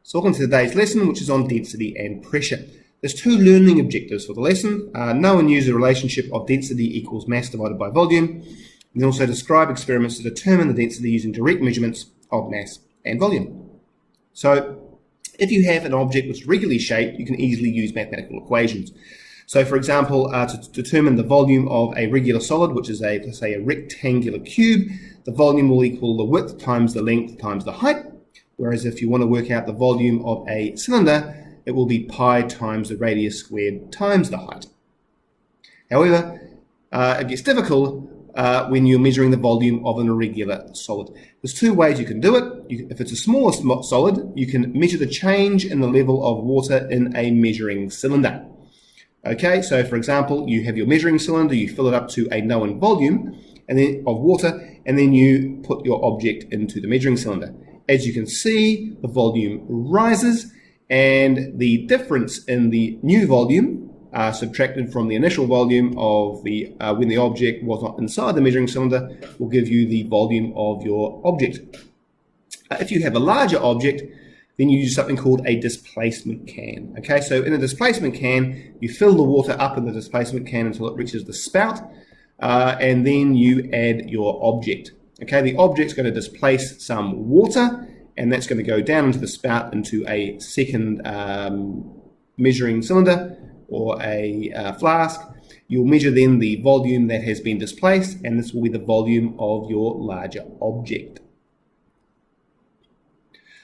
So welcome to today's lesson, which is on density and pressure. There's two learning objectives for the lesson. Know and use the relationship of density equals mass divided by volume. And then also describe experiments to determine the density using direct measurements of mass and volume. So if you have an object which is regularly shaped, you can easily use mathematical equations. So for example, to determine the volume of a regular solid, which is let's say a rectangular cube, the volume will equal the width times the length times the height. Whereas if you want to work out the volume of a cylinder, it will be pi times the radius squared times the height. However, it gets difficult when you're measuring the volume of an irregular solid. There's two ways you can do it. If it's a smaller solid, you can measure the change in the level of water in a measuring cylinder. Okay, so for example, you have your measuring cylinder, you fill it up to a known volume of water, and then you put your object into the measuring cylinder. As you can see, the volume rises, and the difference in the new volume subtracted from the initial volume of when the object was not inside the measuring cylinder will give you the volume of your object. If you have a larger object, then you use something called a displacement can. Okay, so in a displacement can, you fill the water up in the displacement can until it reaches the spout, and then you add your object. Okay, the object's going to displace some water, and that's going to go down into the spout into a second measuring cylinder or a flask. You'll measure then the volume that has been displaced, and this will be the volume of your larger object.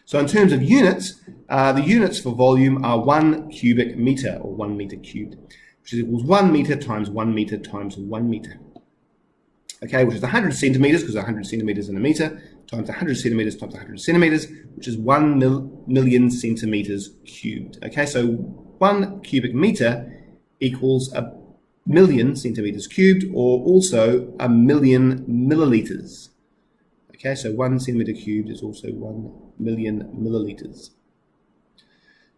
So in terms of units, the units for volume are 1 cubic meter, or 1 meter cubed, which equals 1 meter times 1 meter times 1 meter. Okay, which is 100 centimeters, because 100 centimeters in a meter, times 100 centimeters times 100 centimeters, which is 1 million centimeters cubed. Okay, so 1 cubic meter equals a million centimeters cubed, or also a million milliliters. Okay, so 1 centimeter cubed is also 1 million milliliters.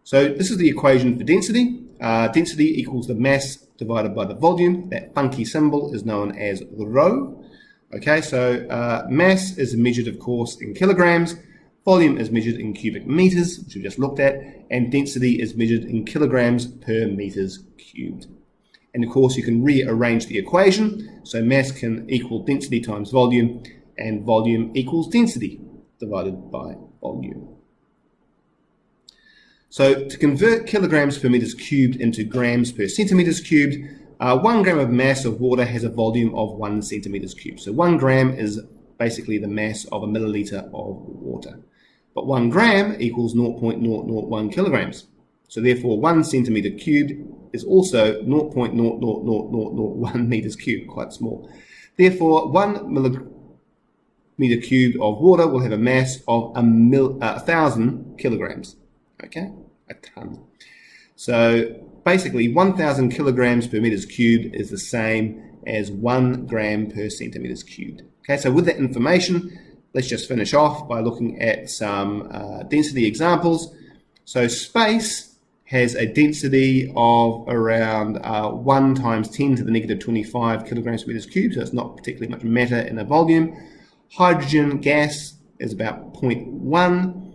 So this is the equation for density. Density equals the mass divided by the volume. That funky symbol is known as the rho. Okay, so mass is measured, of course, in kilograms. Volume is measured in cubic meters, which we just looked at, and density is measured in kilograms per meters cubed. And of course, you can rearrange the equation. So mass can equal density times volume, and volume equals density divided by volume. So to convert kilograms per meters cubed into grams per centimeters cubed, 1 gram of mass of water has a volume of 1 centimeters cubed. So 1 gram is basically the mass of a milliliter of water. But 1 gram equals 0.001 kilograms. So therefore 1 centimeter cubed is also 0.00001 meters cubed, quite small. Therefore 1 millimeter cubed of water will have a mass of 1,000 kilograms. Okay, a ton. So basically 1,000 kilograms per meters cubed is the same as 1 gram per centimeters cubed. Okay, so with that information, let's just finish off by looking at some density examples. So space has a density of around 1 times 10 to the negative 25 kilograms per meters cubed, so it's not particularly much matter in a volume. Hydrogen gas is about 0.1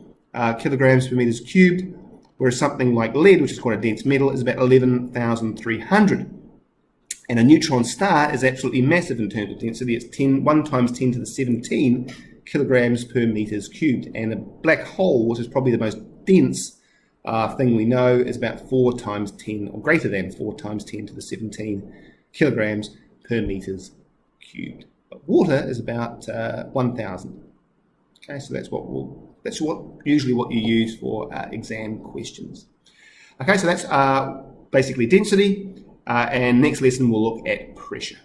kilograms per meters cubed, whereas something like lead, which is quite a dense metal, is about 11,300. And a neutron star is absolutely massive in terms of density. It's 1 times 10 to the 17 kilograms per meters cubed. And a black hole, which is probably the most dense thing we know, is about 4 times 10, or greater than 4 times 10 to the 17 kilograms per meters cubed. But water is about 1,000. Okay, so that's usually what you use for exam questions. Okay, so that's basically density, and next lesson we'll look at pressure.